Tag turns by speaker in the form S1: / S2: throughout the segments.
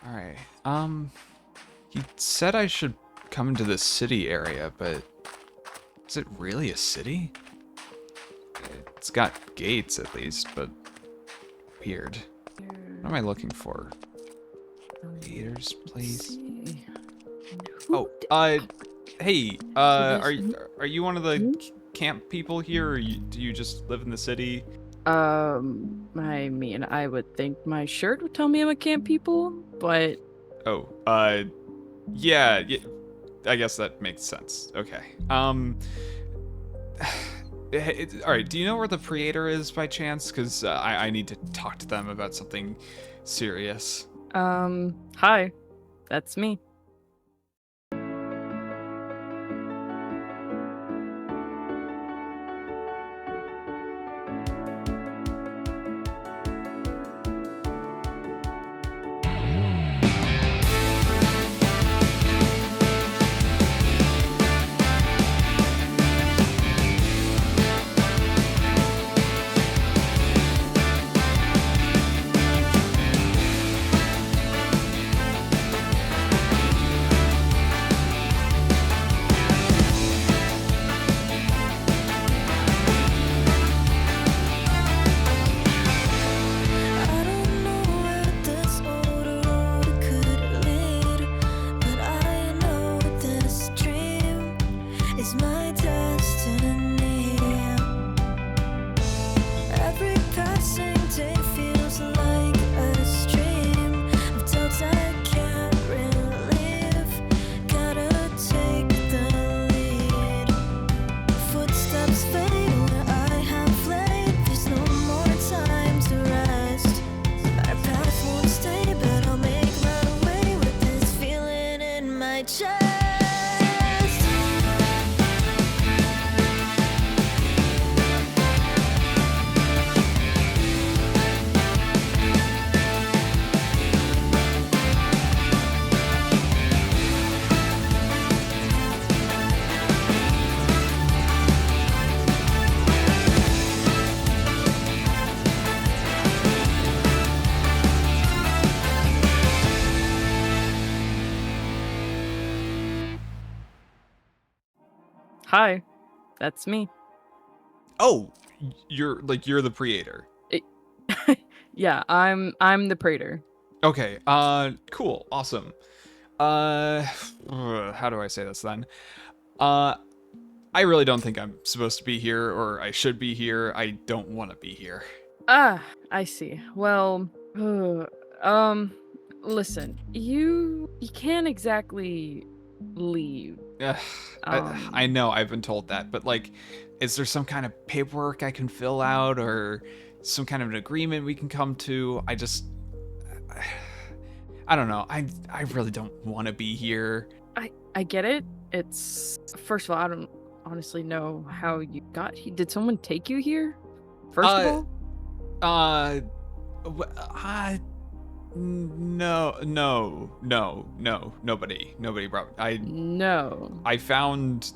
S1: Alright. He said I should come into the city area, but is it really a city? It's got gates at least, but weird. What am I looking for? Creators, please. Oh, hey, are you one of the camp people here, or do you just live in the city?
S2: I mean, I would think my shirt would tell me I'm a camp people, but...
S1: Oh, yeah, I guess that makes sense. Okay. All right, do you know where the Praetor is by chance? Because I need to talk to them about something serious.
S2: Hi. That's me. Hi. That's me.
S1: Oh, you're the Praetor.
S2: Yeah, I'm the Praetor.
S1: Okay. Cool. Awesome. How do I say this then? I really don't think I'm supposed to be here, or I should be here. I don't want to be here.
S2: Ah, I see. Well, listen, you can't exactly leave.
S1: I know I've been told that, but like, is there some kind of paperwork I can fill out, or some kind of an agreement we can come to? I don't know. I really don't want to be here.
S2: I get it. It's first of all, I don't honestly know how you got here. Did someone take you here? First of all?
S1: No, nobody brought.
S2: No.
S1: I found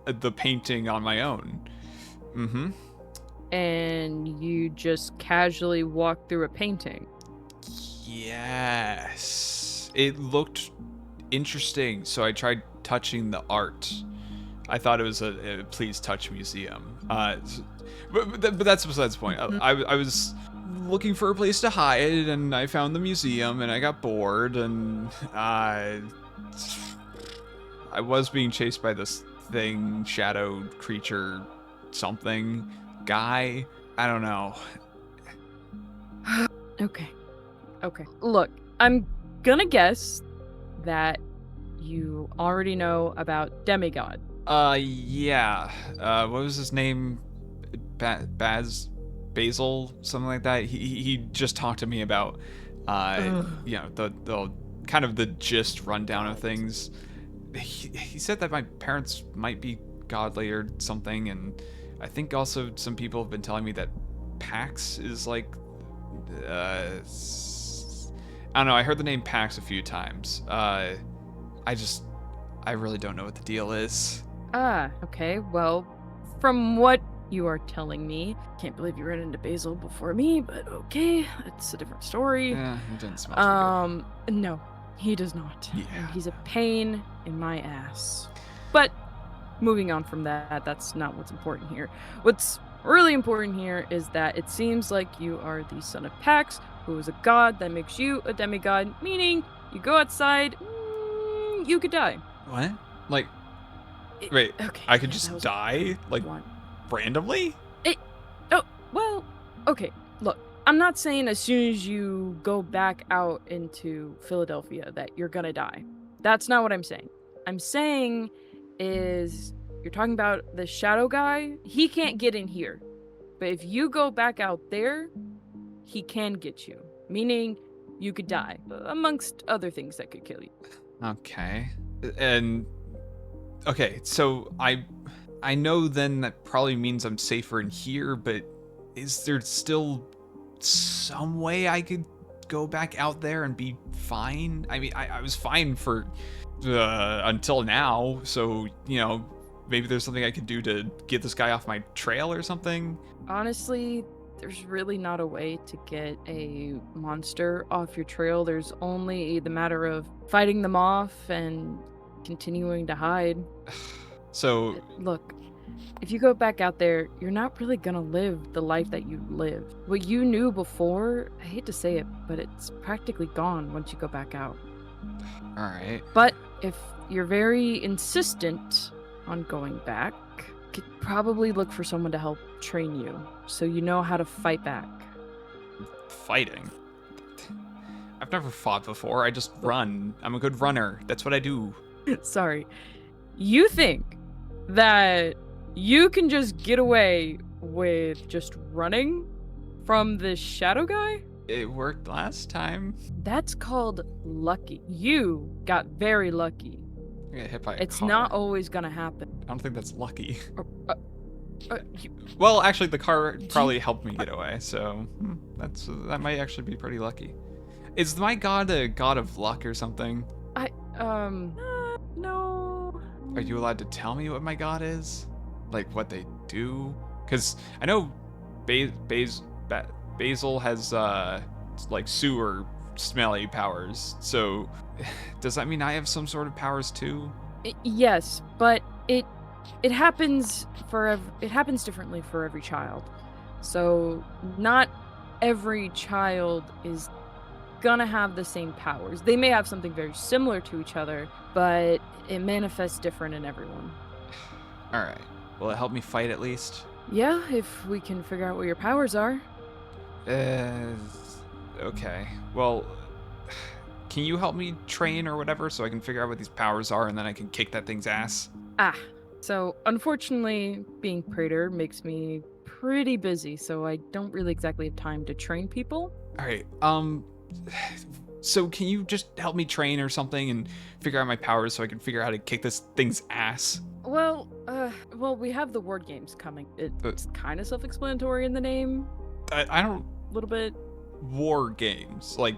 S1: the painting on my own. Mm-hmm.
S2: And you just casually walked through a painting.
S1: Yes. It looked interesting, so I tried touching the art. I thought it was a please touch museum. But that's besides the point. I was looking for a place to hide, and I found the museum, and I got bored, and I was being chased by this thing, shadow creature, something guy. I don't know.
S2: Okay. Look, I'm gonna guess that you already know about Demigod.
S1: Yeah. What was his name? Basil, something like that. He just talked to me about, the kind of the gist rundown of things. He said that my parents might be godly or something, and I think also some people have been telling me that Pax is like, I don't know. I heard the name Pax a few times. I really don't know what the deal is.
S2: Okay. Well, from what you are telling me. Can't believe you ran into Basil before me, but okay, it's a different story.
S1: Yeah, he didn't smell too
S2: No, he does not.
S1: Yeah.
S2: And he's a pain in my ass. But moving on from that, that's not what's important here. What's really important here is that it seems like you are the son of Pax, who is a god that makes you a demigod, meaning you go outside, you could die.
S1: What? Like, wait,
S2: Okay,
S1: I could
S2: yeah,
S1: just
S2: that was
S1: die, like,
S2: one.
S1: randomly?
S2: Oh, well, okay, look, I'm not saying as soon as you go back out into Philadelphia that you're gonna die. That's not what I'm saying. I'm saying is you're talking about the shadow guy. He can't get in here. But if you go back out there, he can get you. Meaning you could die, amongst other things that could kill you.
S1: Okay. And okay, so I know then that probably means I'm safer in here, but is there still some way I could go back out there and be fine? I mean, I was fine for until now, so, you know, maybe there's something I could do to get this guy off my trail or something.
S2: Honestly, there's really not a way to get a monster off your trail. There's only the matter of fighting them off and continuing to hide.
S1: So,
S2: Look, if you go back out there, you're not really gonna live the life that you lived. What you knew before, I hate to say it, but it's practically gone once you go back out.
S1: all right.
S2: But if you're very insistent on going back, you could probably look for someone to help train you so you know how to fight back.
S1: Fighting? I've never fought before. I just run. I'm a good runner. That's what I do.
S2: Sorry. You think that you can just get away with just running from this shadow guy?
S1: It worked last time.
S2: That's called lucky. You got very lucky.
S1: I got hit by a
S2: It's
S1: car.
S2: not always gonna happen.
S1: I don't think that's lucky.
S2: You-
S1: Well, actually, the car probably helped me get away, so that might actually be pretty lucky. Is my god a god of luck or something?
S2: No.
S1: Are you allowed to tell me what my god is? Like, what they do? Because I know Basil has, like, sewer smelly powers, so does that mean I have some sort of powers too?
S2: Yes, but it happens it happens differently for every child. So not every child is gonna have the same powers. They may have something very similar to each other, but it manifests different in everyone.
S1: All right. Will it help me fight at least?
S2: Yeah, if we can figure out what your powers are.
S1: Okay. Well, can you help me train or whatever so I can figure out what these powers are and then I can kick that thing's ass?
S2: So unfortunately, being Praetor makes me pretty busy, so I don't really exactly have time to train people.
S1: All right. So can you just help me train or something and figure out my powers so I can figure out how to kick this thing's ass?
S2: Well, we have the word games coming. It's kind of self-explanatory in the name.
S1: I don't
S2: A little bit.
S1: war games like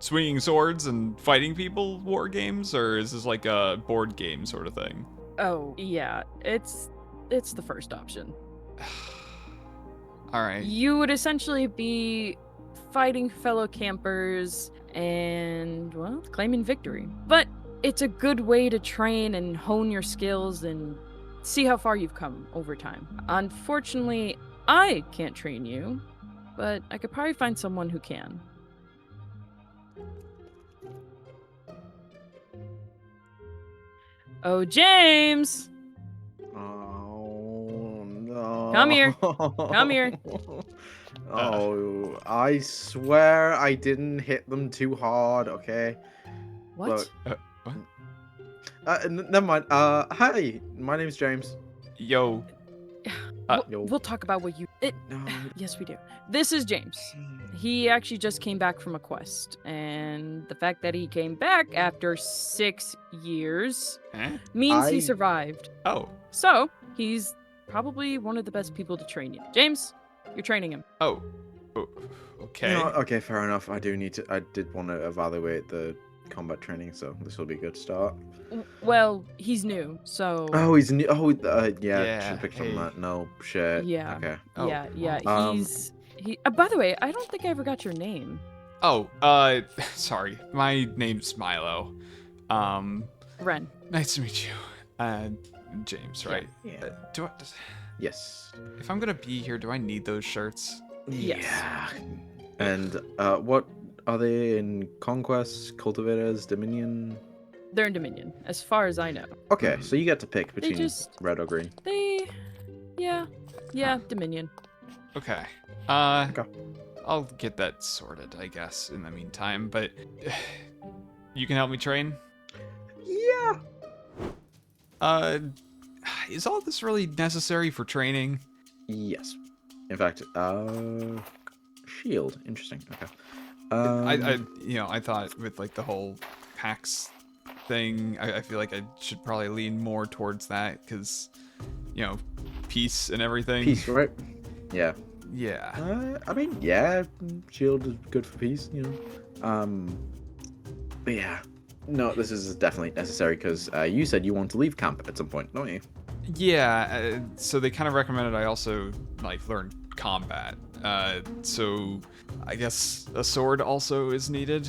S1: swinging swords and fighting people war games, or is this like a board game sort of thing?
S2: Oh, yeah. It's the first option.
S1: All right.
S2: You would essentially be fighting fellow campers and, well, claiming victory. But it's a good way to train and hone your skills and see how far you've come over time. Unfortunately, I can't train you, but I could probably find someone who can. Oh, James!
S3: Oh, no.
S2: Come here. Come here.
S3: Oh, I swear I didn't hit them too hard, okay?
S2: What?
S3: Look. Never mind. Hi, my name's James.
S1: Yo.
S2: We'll talk about what you...
S3: No.
S2: Yes, we do. This is James. He actually just came back from a quest, and the fact that he came back after 6 years means he survived.
S1: Oh.
S2: So, he's probably one of the best people to train you. James, you're training him.
S1: Oh. Okay.
S3: No, okay, fair enough. I did want to evaluate the combat training, so this will be a good start.
S2: Well, he's new, so
S3: Oh, he's new. Oh, yeah.
S1: Yeah,
S3: Should have picked
S1: hey.
S3: on that. No shit.
S2: yeah,
S3: Okay.
S1: Oh.
S2: yeah.
S3: Um,
S2: He. By the way, I don't think I ever got your name.
S1: Oh, sorry. My name's Milo.
S2: Ren.
S1: Nice to meet you. James, right?
S3: Yeah. Yes.
S1: If I'm gonna be here, do I need those shirts?
S2: Yes.
S3: Yeah. And what are they in? Conquest, Cultivators, Dominion?
S2: They're in Dominion, as far as I know.
S3: Okay, so you get to pick between
S2: just-
S3: red or green.
S2: Yeah, Dominion.
S1: Okay.
S3: Okay.
S1: I'll get that sorted, I guess, in the meantime, but you can help me train?
S3: Yeah.
S1: Is all this really necessary for training?
S3: Yes. In fact, shield. Interesting. Okay.
S1: I thought with like the whole PAX thing, I feel like I should probably lean more towards that because, peace and everything.
S3: Peace, right? Yeah.
S1: Yeah.
S3: I mean, yeah, shield is good for peace, But yeah, no, this is definitely necessary because you said you want to leave camp at some point, don't you?
S1: Yeah. So they kind of recommended I also learn combat. So I guess a sword also is needed.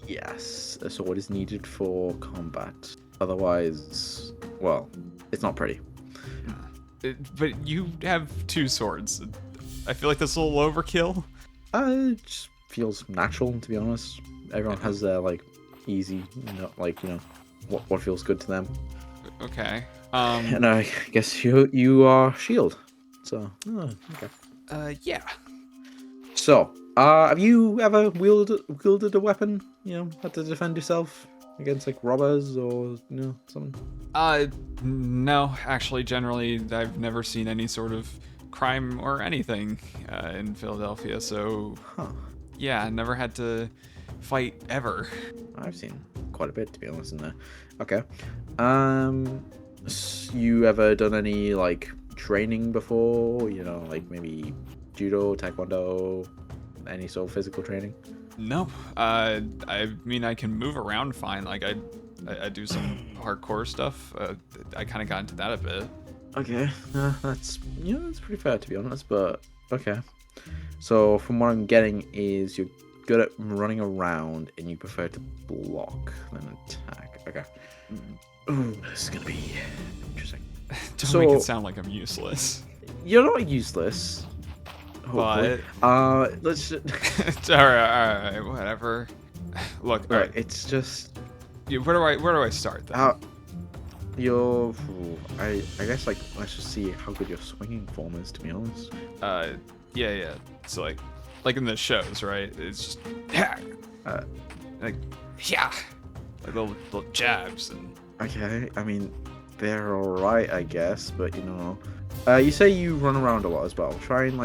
S3: Yes, a sword is needed for combat. Otherwise, well, it's not pretty.
S1: But you have 2 swords. I feel like that's a little overkill.
S3: It just feels natural, to be honest. Everyone has their easy, what feels good to them.
S1: Okay.
S3: And I guess you are shield. So, okay.
S1: Yeah.
S3: So, have you ever wielded a weapon? Had to defend yourself against robbers or something?
S1: No, actually, generally, I've never seen any sort of crime or anything in Philadelphia, so yeah, I never had to fight ever.
S3: I've seen quite a bit, to be honest, in there. Okay. You ever done any training before? Maybe judo, taekwondo, any sort of physical training?
S1: No, I mean I can move around fine. I do some hardcore stuff. I kind of got into that a bit.
S3: Okay, that's pretty fair, to be honest. But okay. So from what I'm getting is you're good at running around and you prefer to block than attack. Okay. Ooh, this is gonna be interesting.
S1: Don't make it sound like I'm useless.
S3: You're not useless. Hopefully.
S1: But
S3: Let's.
S1: all right, whatever. Look, all right.
S3: It's just.
S1: Where do I start then?
S3: I guess let's just see how good your swinging form is, to be honest.
S1: Yeah. So like in the shows, right? It's just yeah, little jabs and.
S3: Okay, I mean, they're alright, I guess, but you say you run around a lot as well. Try and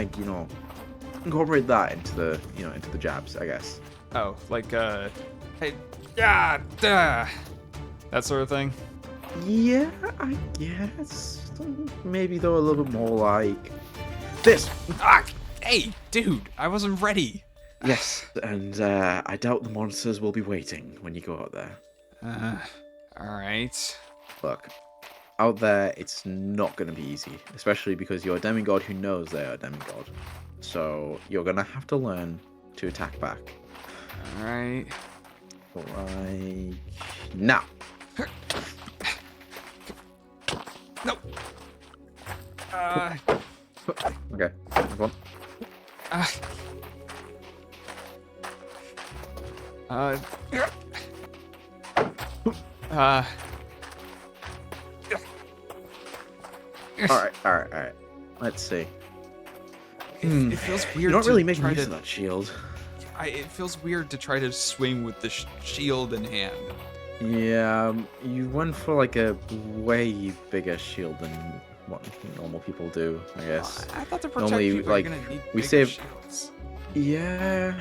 S3: incorporate that into the jabs, I guess.
S1: Oh, hey, yeah, duh, that sort of thing.
S3: Yeah, I guess. Maybe though a little bit more like this.
S1: Ah, hey, dude, I wasn't ready.
S3: Yes, and I doubt the monsters will be waiting when you go out there.
S1: All right.
S3: Look, out there, it's not going to be easy, especially because you're a demigod who knows they're a demigod. So you're going to have to learn to attack back.
S1: All right.
S3: Now.
S1: No.
S3: Okay, go on. All right. Let's see.
S1: It feels weird.
S3: You're not really making
S1: try
S3: use
S1: to,
S3: of that shield.
S1: It feels weird to try to swing with the shield in hand.
S3: Yeah, you went for a way bigger shield than what normal people do, I guess.
S1: I thought to protect
S3: Normally,
S1: people, you're gonna need
S3: we
S1: bigger
S3: save.
S1: shields.
S3: Yeah,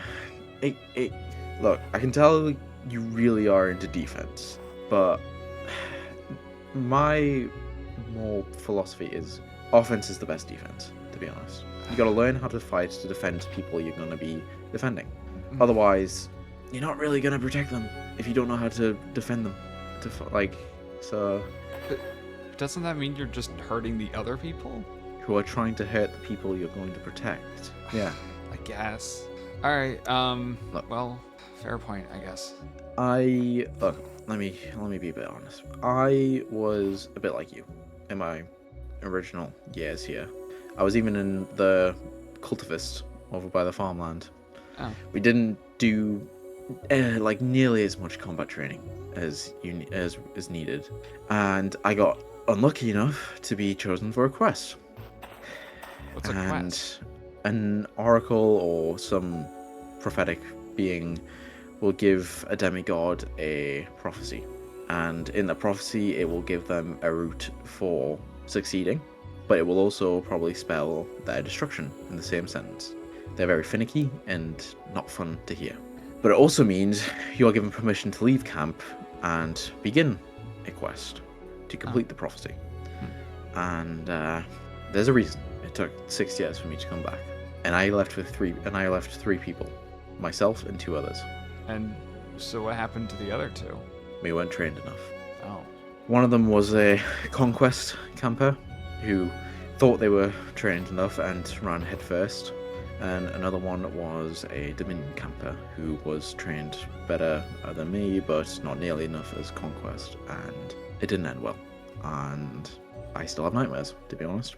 S3: look, I can tell you really are into defense, but my more philosophy is offense is the best defense, to be honest. You gotta learn how to fight to defend people you're gonna be defending. Otherwise, you're not really gonna protect them if you don't know how to defend them. So
S1: Doesn't that mean you're just hurting the other people?
S3: who are trying to hurt the people you're going to protect. Yeah.
S1: I guess. All right.
S3: Look.
S1: Well, fair point, I guess.
S3: Look. Let me be a bit honest. I was a bit like you in my original years here. I was even in the cultivist over by the farmland.
S1: Oh.
S3: We didn't do like nearly as much combat training as is needed, and I got unlucky enough to be chosen for a quest.
S1: What's a quest?
S3: An oracle or some prophetic being will give a demigod a prophecy, and in the prophecy it will give them a route for succeeding, but it will also probably spell their destruction in the same sentence. They're very finicky and not fun to hear. But it also means you are given permission to leave camp and begin a quest to complete the prophecy. And there's a reason. It took 6 years for me to come back, and I left three people, myself and 2 others.
S1: And so what happened to the other 2?
S3: We weren't trained enough.
S1: Oh.
S3: One of them was a conquest camper who thought they were trained enough and ran headfirst, and another one was a Dominion camper who was trained better than me, but not nearly enough as conquest, and it didn't end well. And I still have nightmares, to be honest.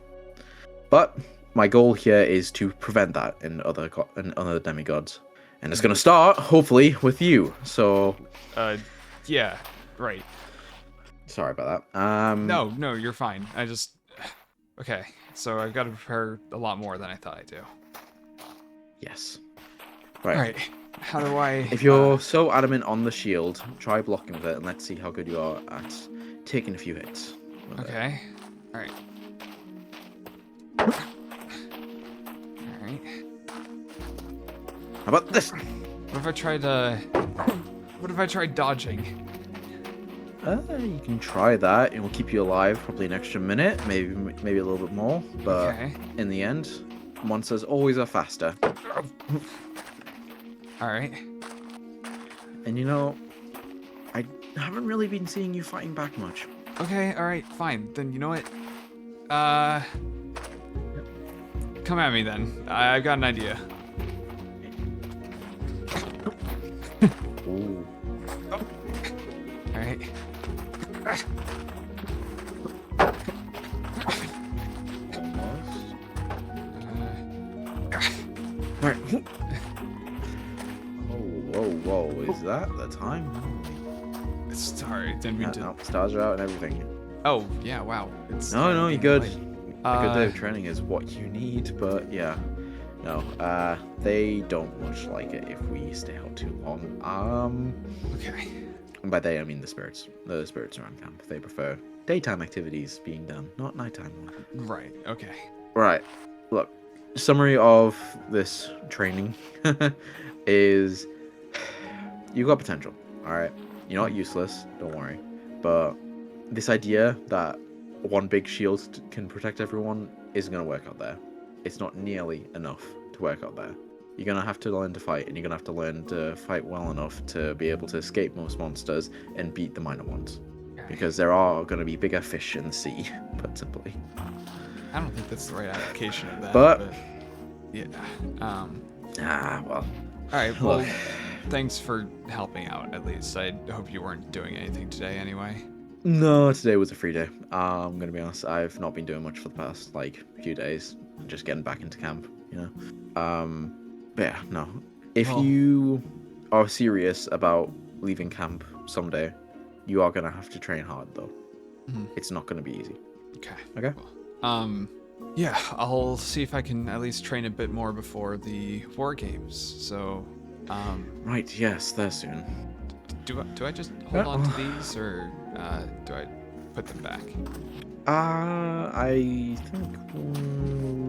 S3: But my goal here is to prevent that in other demigods, and it's going to start hopefully with you. So,
S1: Yeah, right.
S3: sorry about that.
S1: No, you're fine. I just okay. So I've got to prepare a lot more than I thought I do.
S3: Yes.
S1: All right. How do I?
S3: If you're so adamant on the shield, try blocking with it, and let's see how good you are at taking a few hits.
S1: Okay. All right. All right.
S3: How about this?
S1: What if I tried dodging?
S3: You can try that. It will keep you alive probably an extra minute, maybe a little bit more. But
S1: Okay.
S3: in the end, monsters always are faster.
S1: All right.
S3: And you know, I haven't really been seeing you fighting back much.
S1: Okay. All right. Fine. Then you know what? Come at me then. I've got an idea.
S3: Ooh.
S1: All right.
S3: Alright. Whoa. Is that the time?
S1: Sorry, didn't mean to.
S3: No, stars are out and everything.
S1: Oh, yeah, wow.
S3: No, you're good.
S1: late.
S3: A good day of training is what you need, but yeah. No, they don't much like it if we stay out too long.
S1: Okay.
S3: And by they, I mean the spirits. The spirits around camp. They prefer daytime activities being done, not nighttime one.
S1: Right, okay.
S3: Right. Look, summary of this training is you got potential, alright? You're not useless, don't worry. But this idea that one big shield can protect everyone isn't going to work out there. It's not nearly enough to work out there. You're going to have to learn to fight, and you're going to have to learn to fight well enough to be able to escape most monsters and beat the minor ones.
S1: Okay.
S3: Because there are going to be bigger fish in the sea, put simply.
S1: I don't think that's the right application of that.
S3: But
S1: yeah.
S3: Well.
S1: Alright, well,
S3: Look.
S1: thanks for helping out, at least. I hope you weren't doing anything today anyway.
S3: No, today was a free day. I'm going to be honest, I've not been doing much for the past, few days. Just getting back into camp, you know? But yeah, no. If you are serious about leaving camp someday, you are going to have to train hard, though.
S1: Mm-hmm.
S3: It's not going to be easy.
S1: Okay.
S3: Okay?
S1: Well, yeah, I'll see if I can at least train a bit more before the war games. So,
S3: Right, yes, there soon.
S1: do I just hold on to these, or do I put them back?
S3: I think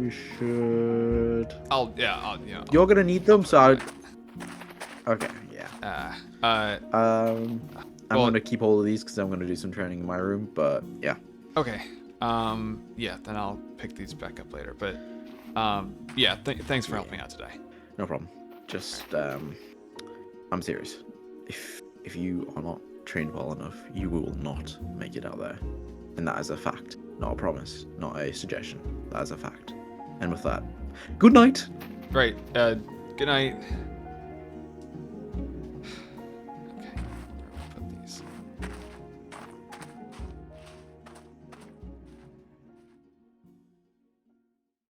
S3: we should...
S1: Yeah.
S3: You're going to need them, so okay, yeah. I'm going to keep all of these because I'm going to do some training in my room, but yeah.
S1: Okay. Yeah, then I'll pick these back up later. But, yeah, thanks for helping out today.
S3: No problem. Just, I'm serious. If you are not trained well enough, you will not make it out there. And that is a fact. Not a promise. Not a suggestion. That is a fact. And with that, good night.
S1: Right. Good night.